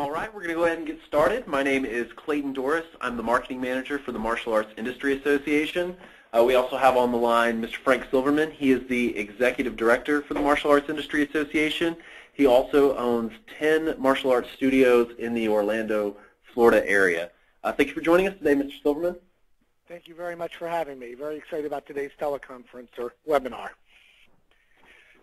All right, we're going to go ahead and get started. My name is Clayton Doris. I'm the marketing manager for the Martial Arts Industry Association. We also have on the line Mr. Frank Silverman. He is the executive director for the Martial Arts Industry Association. He also owns 10 martial arts studios in the Orlando, Florida area. Thank you for joining us today, Mr. Silverman. Thank you very much for having me. Very excited about today's teleconference or webinar.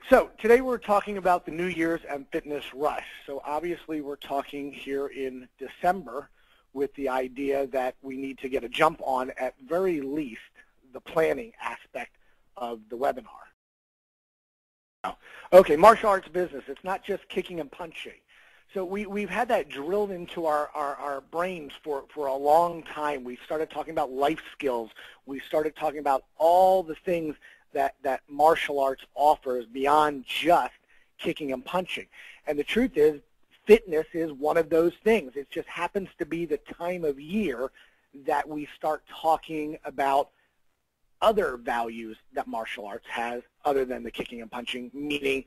So today we're talking about the New Year's and fitness rush. So obviously we're talking here in December with the idea that we need to get a jump on, at very least, the planning aspect of the webinar. Okay, martial arts business. It's not just kicking and punching. So we've had that drilled into our brains for a long time. We started talking about life skills. We started talking about all the things that martial arts offers beyond just kicking and punching. And the truth is, fitness is one of those things. It just happens to be the time of year that we start talking about other values that martial arts has other than the kicking and punching, meaning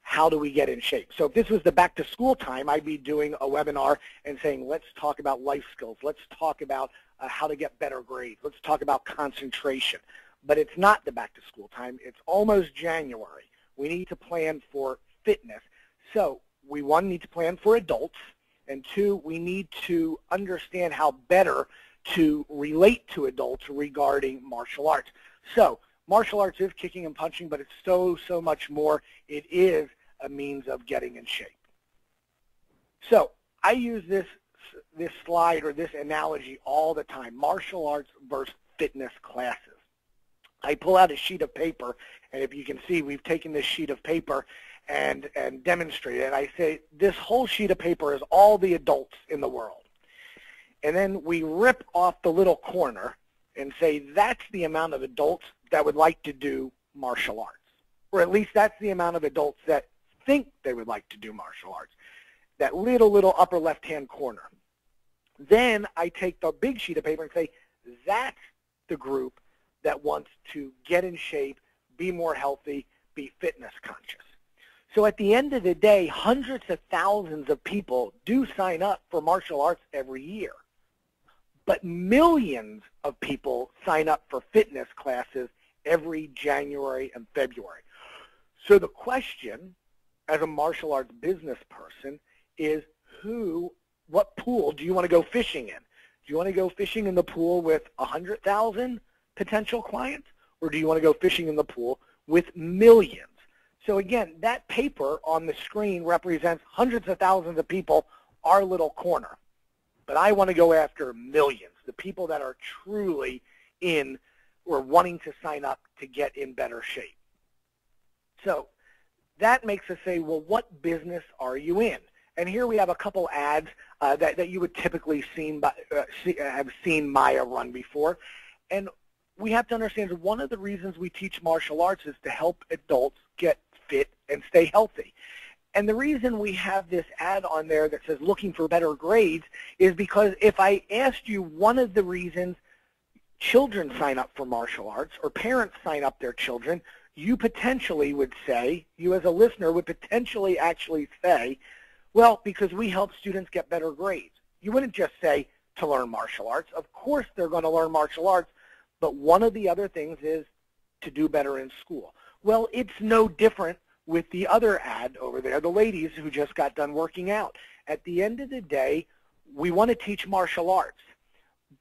how do we get in shape? So if this was the back to school time, I'd be doing a webinar and saying, let's talk about life skills. Let's talk about how to get better grades. Let's talk about concentration. But it's not the back to school time. It's almost January. We need to plan for fitness. So we, one, need to plan for adults, and two, we need to understand how better to relate to adults regarding martial arts. So martial arts is kicking and punching, but it's so much more. It is a means of getting in shape. So I use this slide or this analogy all the time, martial arts versus fitness classes. I pull out a sheet of paper, and if you can see, we've taken this sheet of paper and demonstrated it. I say this whole sheet of paper is all the adults in the world. And then we rip off the little corner and say that's the amount of adults that would like to do martial arts. Or at least that's the amount of adults that think they would like to do martial arts. That little upper left-hand corner. Then I take the big sheet of paper and say that's the group that wants to get in shape, be more healthy, be fitness conscious. So at the end of the day, hundreds of thousands of people do sign up for martial arts every year. But millions of people sign up for fitness classes every January and February. So the question, as a martial arts business person, is what pool do you want to go fishing in? Do you want to go fishing in the pool with 100,000 potential clients, or do you want to go fishing in the pool with millions? So again, that paper on the screen represents hundreds of thousands of people, our little corner. But I want to go after millions, the people that are truly in or wanting to sign up to get in better shape. So that makes us say, well, what business are you in? And here we have a couple ads that you would typically have seen Maya run before. And we have to understand that one of the reasons we teach martial arts is to help adults get fit and stay healthy. And the reason we have this ad on there that says looking for better grades is because if I asked you one of the reasons children sign up for martial arts or parents sign up their children, you potentially would say, you as a listener would potentially actually say, well, because we help students get better grades. You wouldn't just say to learn martial arts. Of course they're going to learn martial arts, but one of the other things is to do better in school. Well, it's no different with the other ad over there, the ladies who just got done working out. At the end of the day, we want to teach martial arts,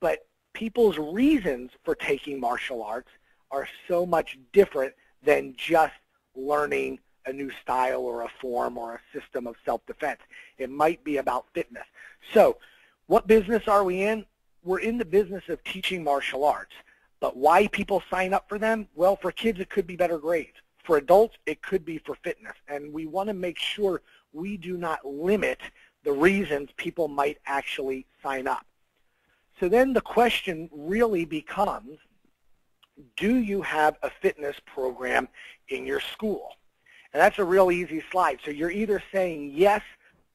but people's reasons for taking martial arts are so much different than just learning a new style or a form or a system of self-defense. It might be about fitness. So what business are we in? We're in the business of teaching martial arts. But why people sign up for them? Well, for kids, it could be better grades. For adults, it could be for fitness. And we want to make sure we do not limit the reasons people might actually sign up. So then the question really becomes, do you have a fitness program in your school? And that's a real easy slide. So you're either saying, yes,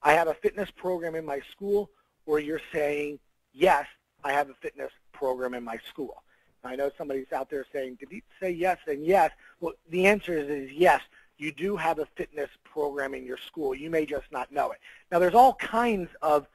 I have a fitness program in my school, or you're saying, yes, I have a fitness program in my school. I know somebody's out there saying, did he say yes and yes? Well, the answer is yes. You do have a fitness program in your school. You may just not know it. Now, there's all kinds of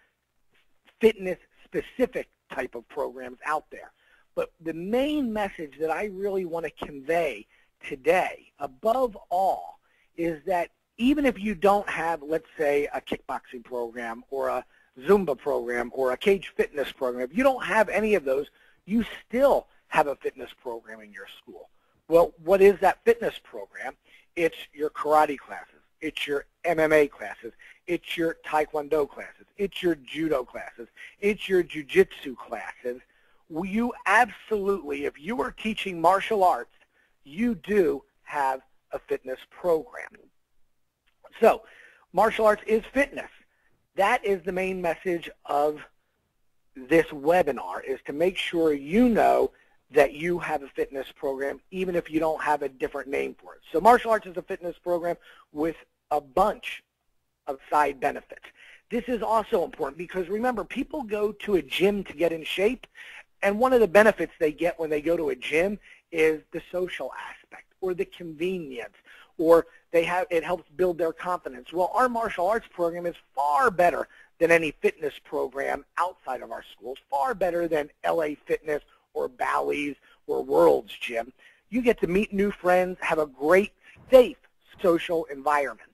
fitness-specific type of programs out there. But the main message that I really want to convey today, above all, is that even if you don't have, let's say, a kickboxing program or a Zumba program or a cage fitness program, if you don't have any of those, you still have a fitness program in your school. Well, what is that fitness program? It's your karate classes. It's your MMA classes. It's your taekwondo classes. It's your judo classes. It's your jiu-jitsu classes. You absolutely, if you are teaching martial arts, you do have a fitness program. So, martial arts is fitness. That is the main message of this webinar, is to make sure you know that you have a fitness program, even if you don't have a different name for it. So martial arts is a fitness program with a bunch of side benefits. This is also important because, remember, people go to a gym to get in shape, and one of the benefits they get when they go to a gym is the social aspect or the convenience, or it helps build their confidence. Well, our martial arts program is far better than any fitness program outside of our schools, far better than LA Fitness or Bally's or World's Gym. You get to meet new friends, have a great, safe social environment.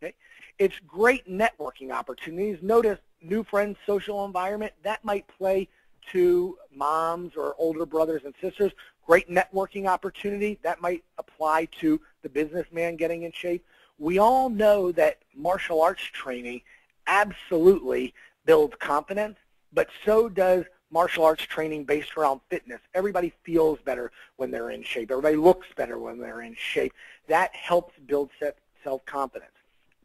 Okay? It's great networking opportunities. Notice new friends, social environment, that might play to moms or older brothers and sisters. Great networking opportunity, that might apply to the businessman getting in shape. We all know that martial arts training absolutely builds confidence, but so does martial arts training based around fitness. Everybody feels better when they're in shape. Everybody looks better when they're in shape. That helps build self-confidence.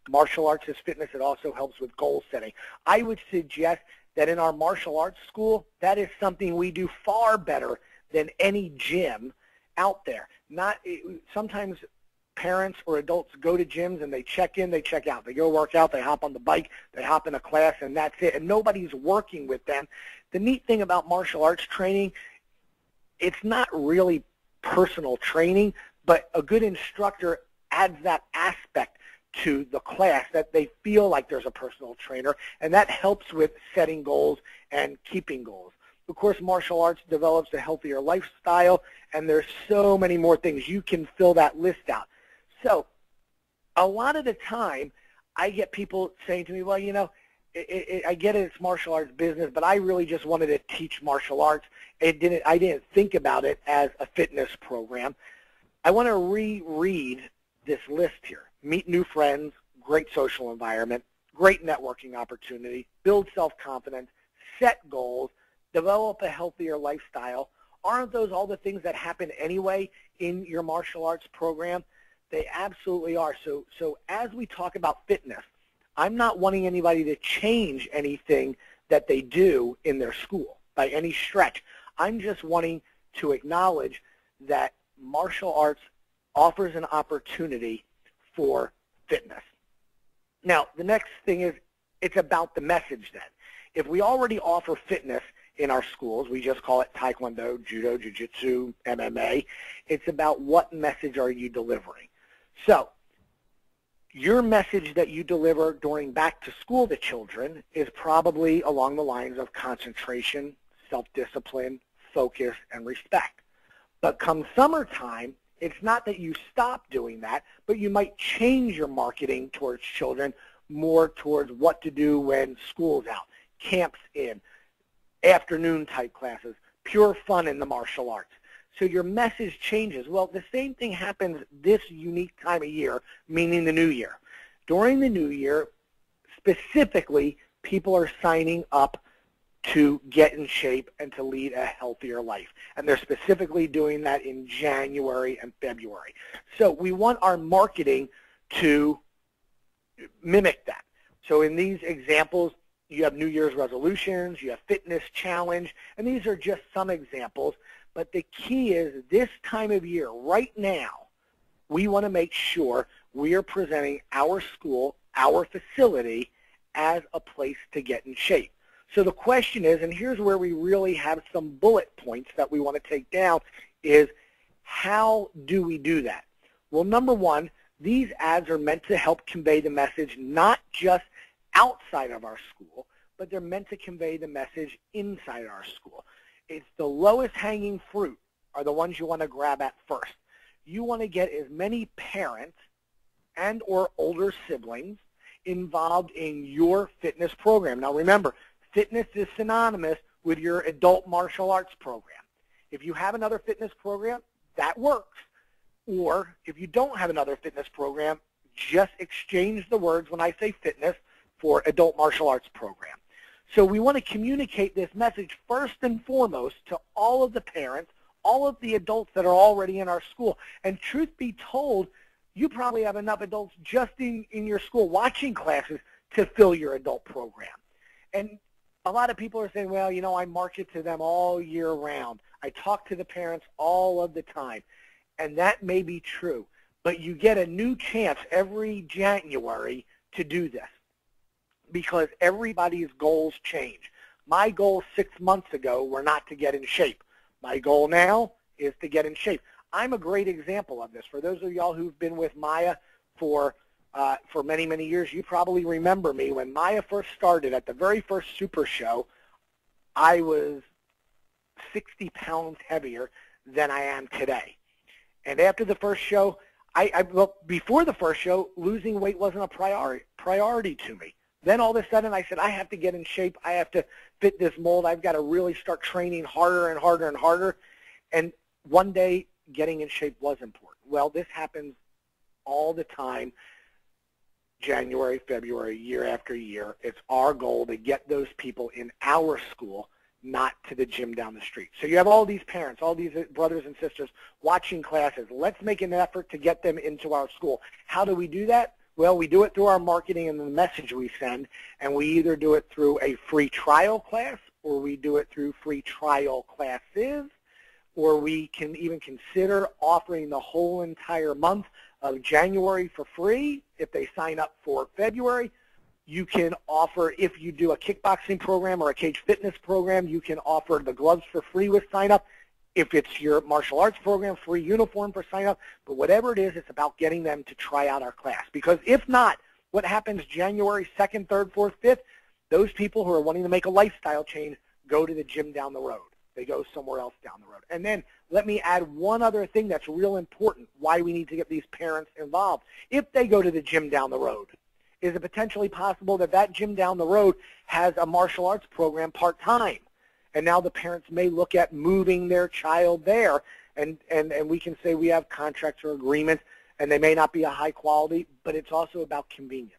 Martial arts is fitness. It also helps with goal setting. I would suggest that in our martial arts school, that is something we do far better than any gym out there. Sometimes parents or adults go to gyms and they check in, they check out. They go work out, they hop on the bike, they hop in a class, and that's it. And nobody's working with them. The neat thing about martial arts training, it's not really personal training, but a good instructor adds that aspect to the class, that they feel like there's a personal trainer, and that helps with setting goals and keeping goals. Of course, martial arts develops a healthier lifestyle, and there's so many more things. You can fill that list out. So a lot of the time, I get people saying to me, well, you know, I get it, it's martial arts business, but I really just wanted to teach martial arts. I didn't think about it as a fitness program. I want to reread this list here. Meet new friends, great social environment, great networking opportunity, build self-confidence, set goals, develop a healthier lifestyle. Aren't those all the things that happen anyway in your martial arts program? They absolutely are. So as we talk about fitness, I'm not wanting anybody to change anything that they do in their school by any stretch. I'm just wanting to acknowledge that martial arts offers an opportunity for fitness. Now, the next thing is, it's about the message then. If we already offer fitness in our schools, we just call it taekwondo, judo, jiu-jitsu, MMA, it's about what message are you delivering. So, your message that you deliver during back to school to children is probably along the lines of concentration, self-discipline, focus, and respect. But come summertime, it's not that you stop doing that, but you might change your marketing towards children more towards what to do when school's out, camps in, afternoon type classes, pure fun in the martial arts. So your message changes. Well, the same thing happens this unique time of year, meaning the new year. During the new year, specifically, people are signing up to get in shape and to lead a healthier life. And they're specifically doing that in January and February. So we want our marketing to mimic that. So in these examples, you have New Year's resolutions, you have fitness challenge, and these are just some examples. But the key is this time of year, right now, we want to make sure we are presenting our school, our facility, as a place to get in shape. So the question is, and here's where we really have some bullet points that we want to take down, is how do we do that? Well, number one, these ads are meant to help convey the message not just outside of our school, but they're meant to convey the message inside our school. It's the lowest hanging fruit are the ones you want to grab at first. You want to get as many parents and or older siblings involved in your fitness program. Now remember, fitness is synonymous with your adult martial arts program. If you have another fitness program, that works. Or if you don't have another fitness program, just exchange the words when I say fitness for adult martial arts program. So we want to communicate this message first and foremost to all of the parents, all of the adults that are already in our school. And truth be told, you probably have enough adults just in your school watching classes to fill your adult program. And a lot of people are saying, well, you know, I market to them all year round. I talk to the parents all of the time. And that may be true. But you get a new chance every January to do this because everybody's goals change. My goals 6 months ago were not to get in shape. My goal now is to get in shape. I'm a great example of this. For those of y'all who've been with Maya for many, many years, you probably remember me. When Maya first started at the very first Super Show, I was 60 pounds heavier than I am today. And after the first show, well, before the first show, losing weight wasn't a priority to me. Then all of a sudden I said, I have to get in shape. I have to fit this mold. I've got to really start training harder and harder and harder. And one day, getting in shape was important. Well, this happens all the time, January, February, year after year. It's our goal to get those people in our school, not to the gym down the street. So you have all these parents, all these brothers and sisters watching classes. Let's make an effort to get them into our school. How do we do that? Well, we do it through our marketing and the message we send, and we either do it through a free trial class, or we do it through free trial classes, or we can even consider offering the whole entire month of January for free if they sign up for February. You can offer, if you do a kickboxing program or a cage fitness program, you can offer the gloves for free with sign up. If it's your martial arts program, free uniform for sign up. But whatever it is, it's about getting them to try out our class. Because if not, what happens January 2nd, 3rd, 4th, 5th? Those people who are wanting to make a lifestyle change go to the gym down the road. They go somewhere else down the road. And then let me add one other thing that's real important, why we need to get these parents involved. If they go to the gym down the road, is it potentially possible that that gym down the road has a martial arts program part-time? And now the parents may look at moving their child there, and we can say we have contracts or agreements, and they may not be a high quality, but it's also about convenience.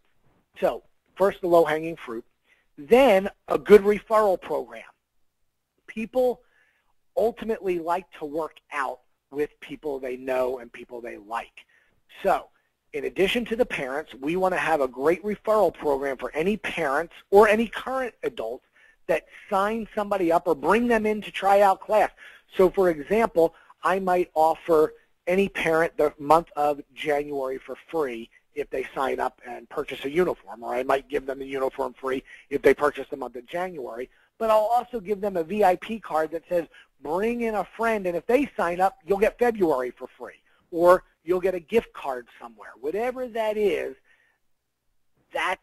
So first, the low-hanging fruit, then a good referral program. People ultimately like to work out with people they know and people they like. So in addition to the parents, we want to have a great referral program for any parents or any current adults that sign somebody up or bring them in to try out class. So for example, I might offer any parent the month of January for free if they sign up and purchase a uniform, or I might give them the uniform free if they purchase the month of January. But I'll also give them a VIP card that says, bring in a friend, and if they sign up, you'll get February for free, or you'll get a gift card somewhere. Whatever that is, that's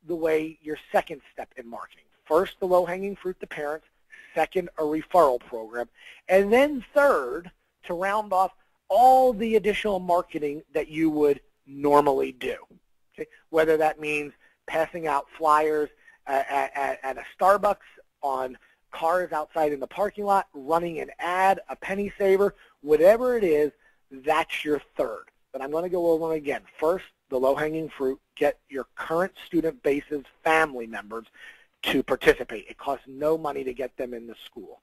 the way your second step in marketing. First, the low-hanging fruit, the parents. Second, a referral program. And then third, to round off all the additional marketing that you would normally do. Okay? Whether that means passing out flyers at a Starbucks, on cars outside in the parking lot, running an ad, a penny saver, whatever it is, that's your third. But I'm going to go over them again. First, the low-hanging fruit, get your current student base's family members to participate. It costs no money to get them in the school.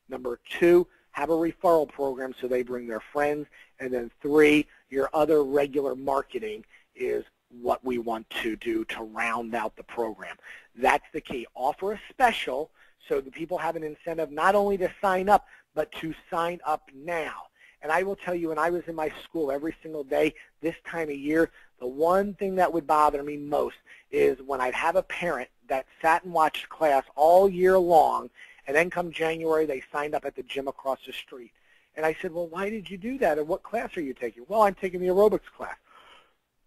Number two, have a referral program so they bring their friends. And then three, your other regular marketing is what we want to do to round out the program. That's the key. Offer a special so the people have an incentive not only to sign up, but to sign up now. And I will tell you, when I was in my school every single day this time of year, the one thing that would bother me most is when I'd have a parent that sat and watched class all year long, and then come January, they signed up at the gym across the street. And I said, well, why did you do that? And what class are you taking? Well, I'm taking the aerobics class.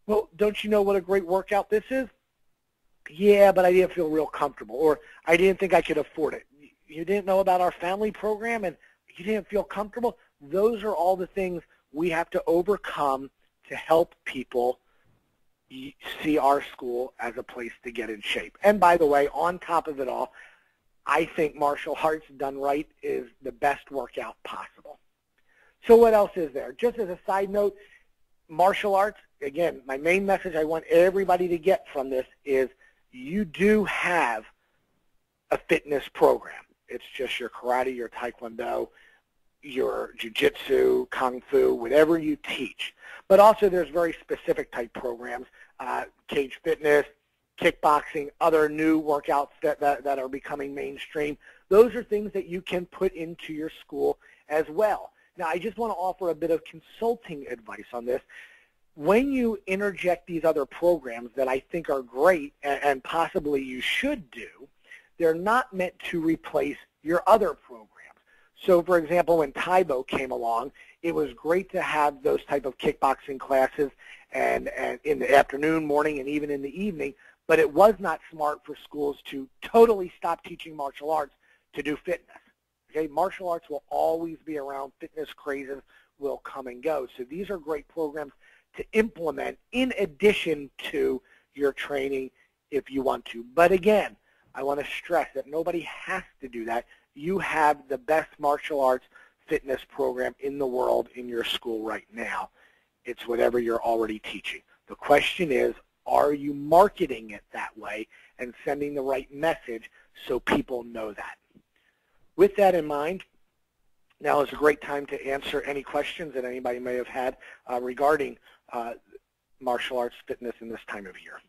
Well, don't you know what a great workout this is? Yeah, but I didn't feel real comfortable, or I didn't think I could afford it. You didn't know about our family program and you didn't feel comfortable. Those are all the things we have to overcome to help people see our school as a place to get in shape. And by the way, on top of it all, I think martial arts done right is the best workout possible. So what else is there? Just as a side note, martial arts, again, my main message I want everybody to get from this is you do have a fitness program. It's just your karate, your taekwondo, your jiu-jitsu, kung fu, whatever you teach. But also there's very specific type programs, cage fitness, kickboxing, other new workouts that are becoming mainstream. Those are things that you can put into your school as well. Now, I just want to offer a bit of consulting advice on this. When you interject these other programs that I think are great and possibly you should do, they're not meant to replace your other programs. So, for example, when Taibo came along, it was great to have those type of kickboxing classes and in the afternoon, morning, and even in the evening, but it was not smart for schools to totally stop teaching martial arts to do fitness. Okay, martial arts will always be around. Fitness crazes will come and go. So these are great programs to implement in addition to your training if you want to. But again, I want to stress that nobody has to do that. You have the best martial arts fitness program in the world in your school right now. It's whatever you're already teaching. The question is, are you marketing it that way and sending the right message so people know that? With that in mind, now is a great time to answer any questions that anybody may have had regarding martial arts fitness in this time of year.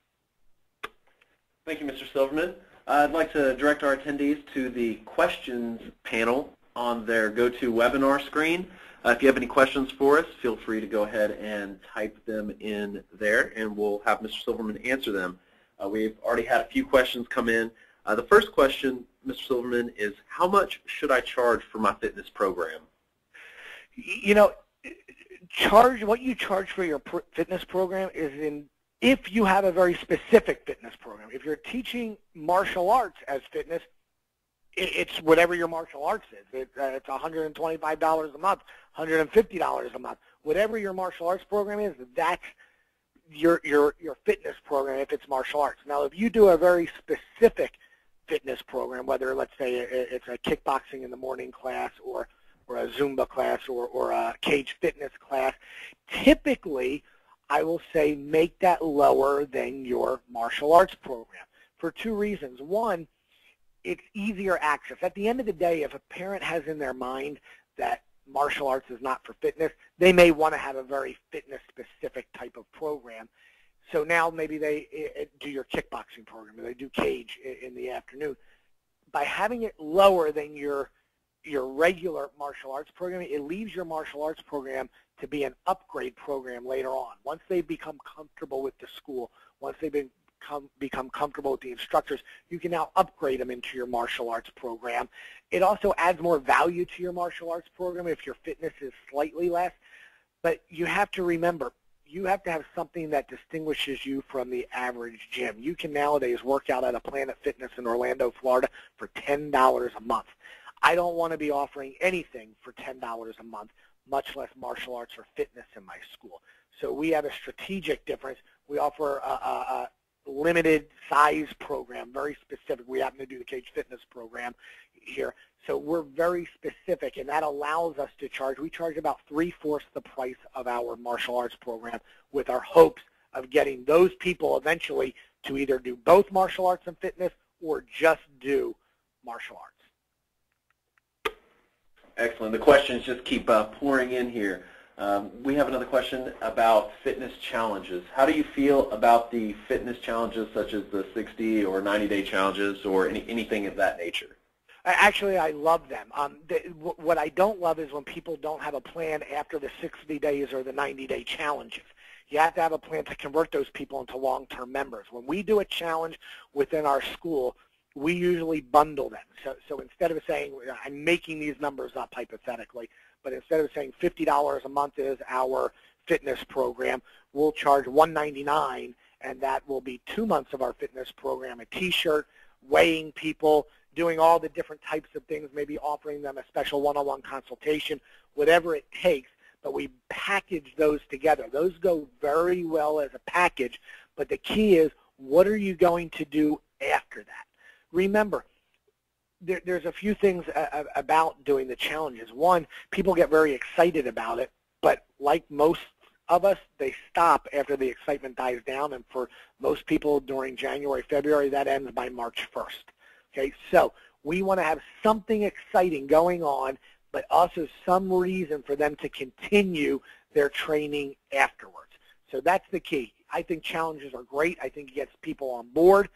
Thank you, Mr. Silverman. I'd like to direct our attendees to the questions panel on their GoToWebinar screen. If you have any questions for us, feel free to go ahead and type them in there, and we'll have Mr. Silverman answer them. We've already had a few questions come in. The first question, Mr. Silverman, is how much should I charge for my fitness program? You know, what you charge for your fitness program is if you have a very specific fitness program. If you're teaching martial arts as fitness, it's whatever your martial arts is. It's $125 a month, $150 a month. Whatever your martial arts program is, that's your fitness program if it's martial arts. Now, if you do a very specific fitness program, whether, let's say, it's a kickboxing in the morning class or a Zumba class or a cage fitness class, typically, I will say make that lower than your martial arts program for two reasons. One, it's easier access. At the end of the day, if a parent has in their mind that martial arts is not for fitness, they may want to have a very fitness-specific type of program. So now maybe they do your kickboxing program or they do cage in the afternoon. By having it lower than your regular martial arts program, it leaves your martial arts program to be an upgrade program later on. Once they become comfortable with the school, once they become comfortable with the instructors, you can now upgrade them into your martial arts program. It also adds more value to your martial arts program if your fitness is slightly less. But you have to remember, you have to have something that distinguishes you from the average gym. You can nowadays work out at a Planet Fitness in Orlando, Florida for $10 a month. I don't want to be offering anything for $10 a month, much less martial arts or fitness in my school. So we have a strategic difference. We offer a limited size program, very specific. We happen to do the cage fitness program here. So we're very specific, and that allows us to charge. We charge about 3/4 the price of our martial arts program with our hopes of getting those people eventually to either do both martial arts and fitness or just do martial arts. Excellent. The questions just keep pouring in here. We have another question about fitness challenges. How do you feel about the fitness challenges such as the 60 or 90-day challenges or anything of that nature? Actually, I love them. What I don't love is when people don't have a plan after the 60 days or the 90-day challenges. You have to have a plan to convert those people into long-term members. When we do a challenge within our school, we usually bundle them. So instead of saying, I'm making these numbers up hypothetically, but instead of saying $50 a month is our fitness program, we'll charge $199, and that will be 2 months of our fitness program, a T-shirt, weighing people, doing all the different types of things, maybe offering them a special one-on-one consultation, whatever it takes, but we package those together. Those go very well as a package, but the key is, what are you going to do after that? Remember, there's a few things about doing the challenges. One, people get very excited about it, but like most of us, they stop after the excitement dies down, and for most people during January, February, that ends by March 1st. Okay, so we want to have something exciting going on, but also some reason for them to continue their training afterwards. So that's the key. I think challenges are great. I think it gets people on board,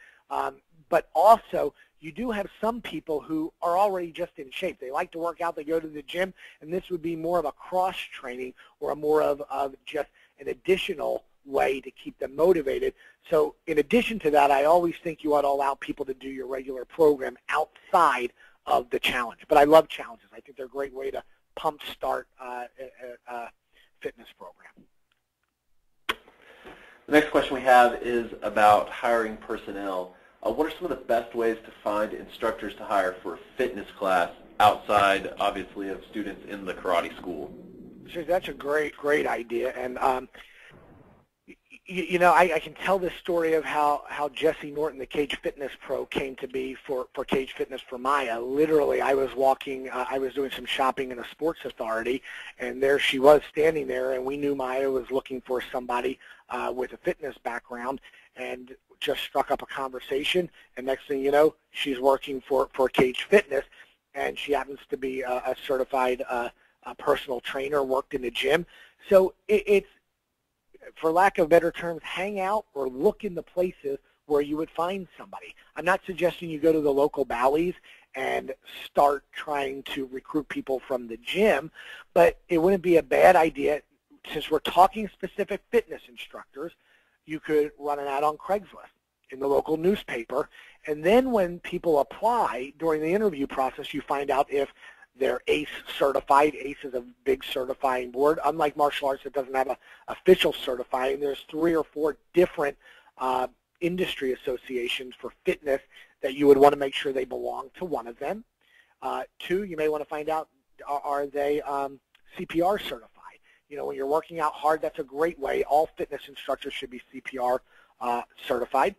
but also you do have some people who are already just in shape. They like to work out, they go to the gym, and this would be more of a cross-training or a more of just an additional way to keep them motivated. So in addition to that, I always think you ought to allow people to do your regular program outside of the challenge. But I love challenges. I think they're a great way to pump start a fitness program. The next question we have is about hiring personnel. What are some of the best ways to find instructors to hire for a fitness class outside, obviously, of students in the karate school? Sure, that's a great idea. And you know, I can tell this story of how Jesse Norton, the Cage Fitness Pro, came to be for Cage Fitness for Maya. Literally, I was walking, I was doing some shopping in a sports authority, and there she was standing there, and we knew Maya was looking for somebody with a fitness background, and just struck up a conversation, and next thing you know, she's working for Cage Fitness, and she happens to be a certified personal trainer, worked in the gym. So it's, for lack of better terms, hang out or look in the places where you would find somebody. I'm not suggesting you go to the local Bally's and start trying to recruit people from the gym, but it wouldn't be a bad idea, since we're talking specific fitness instructors, you could run an ad on Craigslist in the local newspaper, and then when people apply during the interview process, you find out if they're ACE certified. ACE is a big certifying board. Unlike martial arts, it doesn't have an official certifying. There's 3 or 4 different industry associations for fitness that you would want to make sure they belong to one of them. 2, you may want to find out, are they CPR certified? You know, when you're working out hard, that's a great way. All fitness instructors should be CPR certified.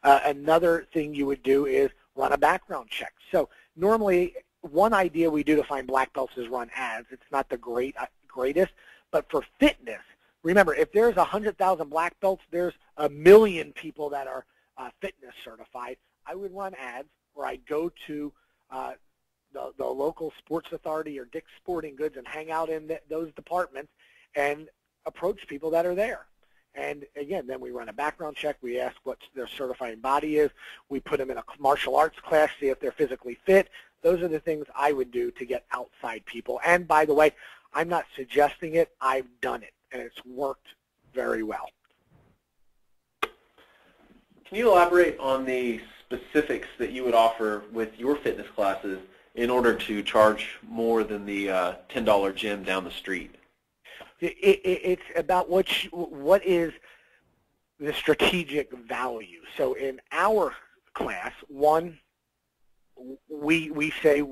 Another thing you would do is run a background check. So normally, one idea we do to find black belts is run ads. It's not the greatest, but for fitness, remember, if there's 100,000 black belts, there's 1 million people that are fitness certified. I would run ads, or I'd go to the local sports authority or Dick's Sporting Goods and hang out in those departments and approach people that are there. And again, then we run a background check. We ask what their certifying body is. We put them in a martial arts class, see if they're physically fit. Those are the things I would do to get outside people. And by the way, I'm not suggesting it. I've done it, and it's worked very well. Can you elaborate on the specifics that you would offer with your fitness classes in order to charge more than the $10 gym down the street? It's about what is the strategic value. So in our class, one, we say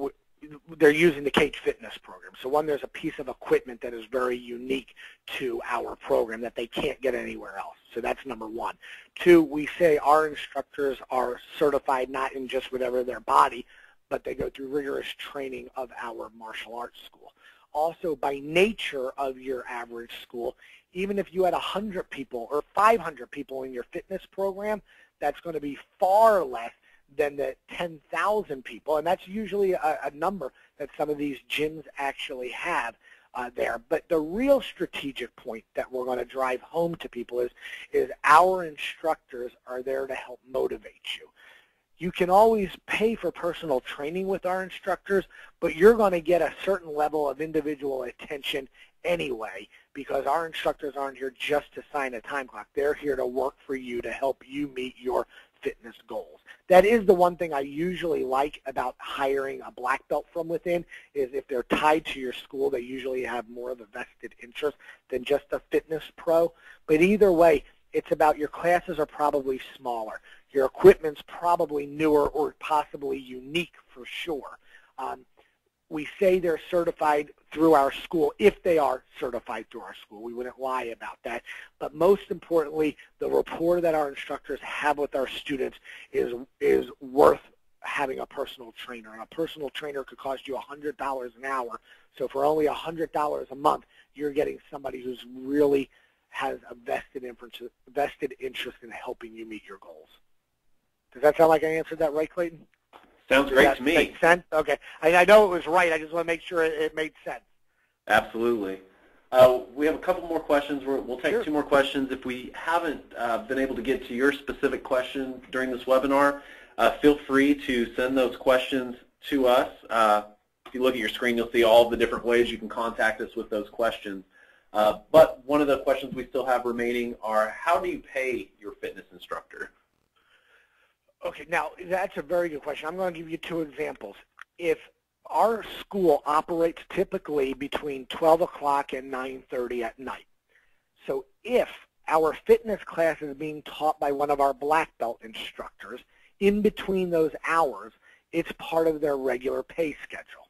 they're using the Cage Fitness program. So one, there's a piece of equipment that is very unique to our program that they can't get anywhere else. So that's number 1. 2, we say our instructors are certified not in just whatever their body, but they go through rigorous training of our martial arts school. Also, by nature of your average school, even if you had 100 people or 500 people in your fitness program, that's going to be far less than the 10,000 people, and that's usually a number that some of these gyms actually have there. But the real strategic point that we're going to drive home to people is our instructors are there to help motivate you. You can always pay for personal training with our instructors, but you're going to get a certain level of individual attention anyway, because our instructors aren't here just to sign a time clock. They're here to work for you to help you meet your fitness goals. That is the one thing I usually like about hiring a black belt from within, is if they're tied to your school, they usually have more of a vested interest than just a fitness pro. But either way, It's about your classes are probably smaller. Your equipment's probably newer or possibly unique for sure. We say they're certified through our school if they are certified through our school. We wouldn't lie about that. But most importantly, the rapport that our instructors have with our students is worth having a personal trainer. And a personal trainer could cost you $100 an hour. So for only $100 a month, you're getting somebody who's really has a vested interest in helping you meet your goals. Does that sound like I answered that right, Clayton? Sounds great to me. Make sense? Okay. I know it was right. I just want to make sure it made sense. Absolutely. We have a couple more questions. We'll take two more questions. If we haven't been able to get to your specific question during this webinar, feel free to send those questions to us. If you look at your screen, you'll see all the different ways you can contact us with those questions. But one of the questions we still have remaining are, how do you pay your fitness instructor? Okay, now that's a very good question. I'm going to give you two examples. If our school operates typically between 12 o'clock and 9:30 at night, so if our fitness class is being taught by one of our black belt instructors, in between those hours, it's part of their regular pay schedule.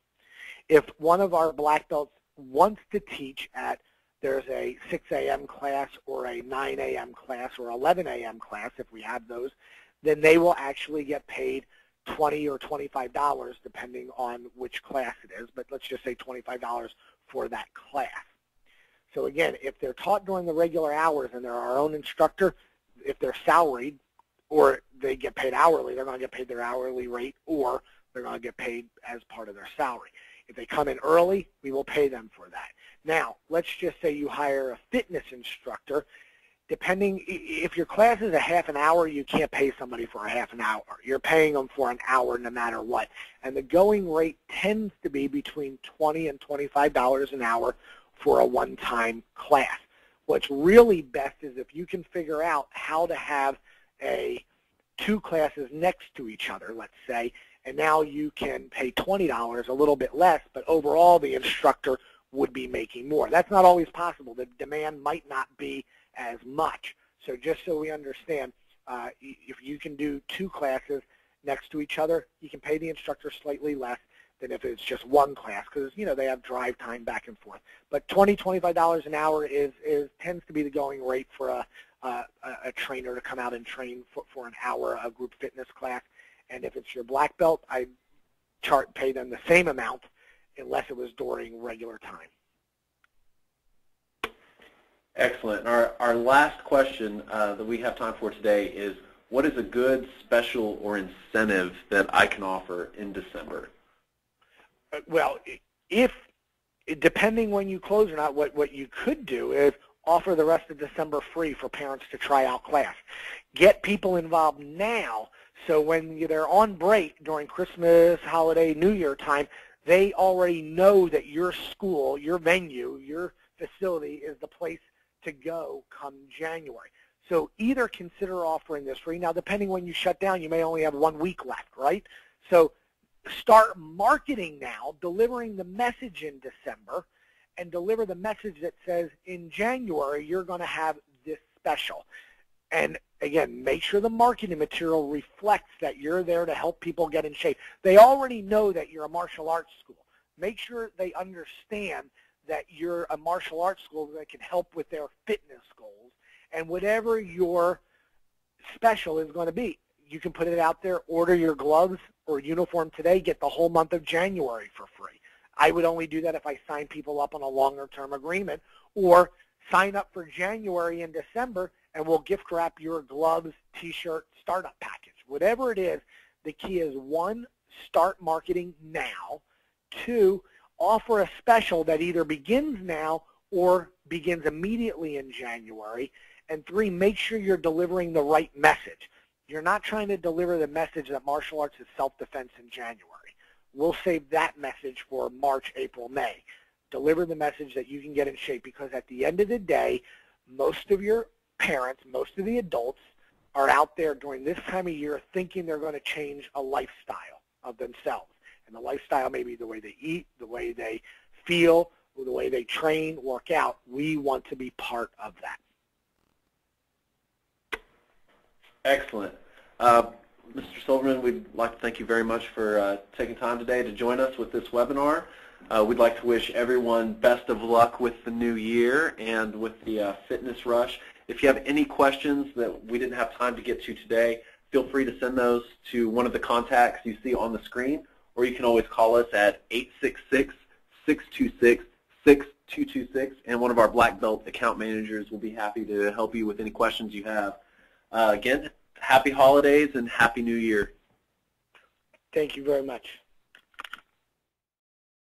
If one of our black belts wants to teach at, there's a 6 a.m. class or a 9 a.m. class or 11 a.m. class, if we have those, then they will actually get paid $20 or $25 depending on which class it is, but let's just say $25 for that class. So again, if they're taught during the regular hours and they're our own instructor, if they're salaried or they get paid hourly, they're going to get paid their hourly rate, or they're going to get paid as part of their salary. If they come in early, we will pay them for that. Now, let's just say you hire a fitness instructor. Depending, if your class is a half an hour, you can't pay somebody for a half an hour. You're paying them for an hour no matter what. And the going rate tends to be between $20 and $25 an hour for a one-time class. What's really best is if you can figure out how to have two classes next to each other, let's say, and now you can pay $20, a little bit less, but overall the instructor would be making more. That's not always possible. The demand might not be as much. So just so we understand, if you can do two classes next to each other, you can pay the instructor slightly less than if it's just one class, because they have drive time back and forth. But $20, $25 an hour tends to be the going rate for a trainer to come out and train for an hour, a group fitness class. And if it's your black belt, I pay them the same amount unless it was during regular time. Excellent. Our last question that we have time for today is, what is a good special or incentive that I can offer in December? Well, depending when you close or not, what you could do is offer the rest of December free for parents to try out class. Get people involved now, so when they're on break during Christmas, holiday, New Year time, they already know that your school, your venue, your facility is the place to go come January. So either consider offering this free. Now, depending when you shut down, you may only have 1 week left, right? So start marketing now, delivering the message in December, and deliver the message that says in January you're going to have this special. And again, make sure the marketing material reflects that you're there to help people get in shape. They already know that you're a martial arts school. Make sure they understand that you're a martial arts school that can help with their fitness goals. And whatever your special is going to be, you can put it out there, order your gloves or uniform today, get the whole month of January for free. I would only do that if I sign people up on a longer-term agreement, or sign up for January and December, and we'll gift wrap your gloves, T-shirt, startup package. Whatever it is, the key is, 1, start marketing now. 2, offer a special that either begins now or begins immediately in January. And 3, make sure you're delivering the right message. You're not trying to deliver the message that martial arts is self-defense in January. We'll save that message for March, April, May. Deliver the message that you can get in shape, because at the end of the day, most of your parents, most of the adults are out there during this time of year thinking they're going to change a lifestyle of themselves. And the lifestyle may be the way they eat, the way they feel, or the way they train, work out. We want to be part of that. Excellent. Mr. Silverman, we'd like to thank you very much for taking time today to join us with this webinar. We'd like to wish everyone best of luck with the new year and with the fitness rush. If you have any questions that we didn't have time to get to today, feel free to send those to one of the contacts you see on the screen, or you can always call us at 866-626-6226, and one of our black belt account managers will be happy to help you with any questions you have. Again, happy holidays and happy new year. Thank you very much.